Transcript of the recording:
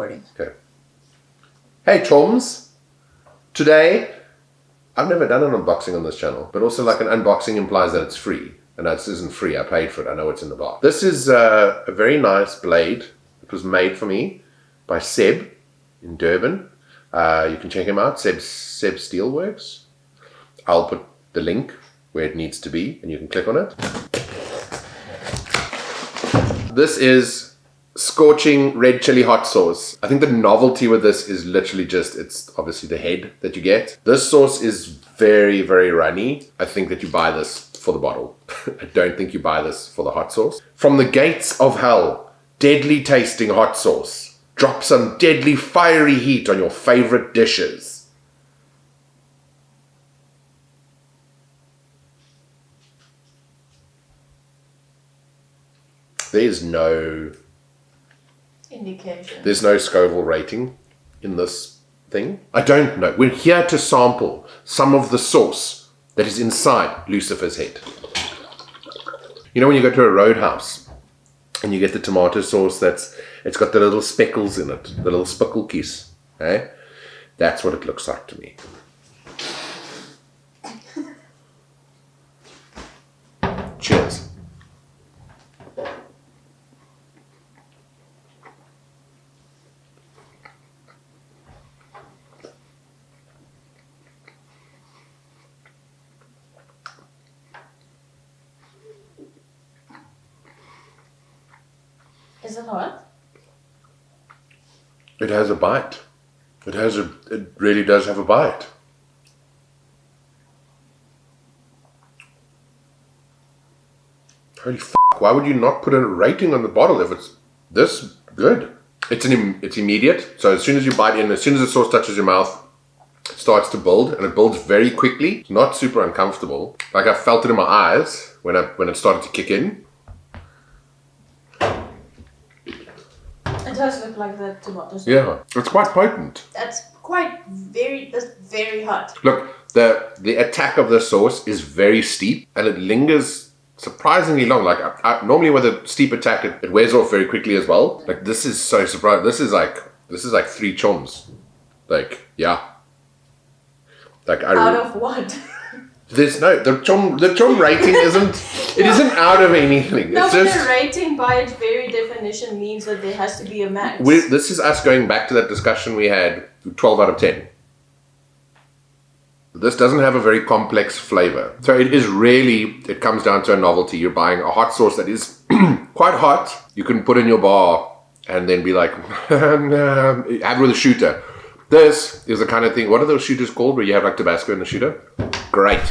recording. Okay. Hey, Toms. Today, I've never done an unboxing on this channel, but also like an unboxing implies that it's free. And this isn't free, I paid for it, I know it's in the box. This is a very nice blade. It was made for me by Seb in Durban. You can check him out, Seb Steelworks. I'll put the link where it needs to be and you can click on it. This is Scorching red chili hot sauce. I think the novelty with this is literally just, it's obviously the head that you get. This sauce is very, very runny. I think that you buy this for the bottle. I don't think you buy this for the hot sauce. From the gates of hell, deadly tasting hot sauce. Drop some deadly fiery heat on your favorite dishes. There's no indication. There's no Scoville rating in this thing. I don't know. We're here to sample some of the sauce that is inside Lucifer's head. You know when you go to a roadhouse and you get the tomato sauce it's got the little speckles in it, the little speckelkies, eh? That's what it looks like to me. Cheers. Is it hot? It has a bite. It really does have a bite. Holy f***, why would you not put a rating on the bottle if it's this good? It's immediate, so as soon as you bite in, as soon as the sauce touches your mouth, it starts to build, and it builds very quickly. It's not super uncomfortable. Like I felt it in my eyes when it started to kick in. It does look like the tomato sauce. Yeah, it's quite potent. That's very hot. Look, the attack of the sauce is very steep, and it lingers surprisingly long. Like normally with a steep attack, it wears off very quickly as well. Like this is so surprising. This is like 3 choms. Like yeah. Like out of what? There's no the chom rating isn't out of anything. No, it's but just the rating by its very definition means that there has to be a max. this is us going back to that discussion we had. 12 out of 10. This doesn't have a very complex flavor. So it comes down to a novelty. You're buying a hot sauce that is quite hot. You can put in your bar and then be like, have it with a shooter. This is the kind of thing, what are those shooters called where you have like Tabasco in the shooter? Great.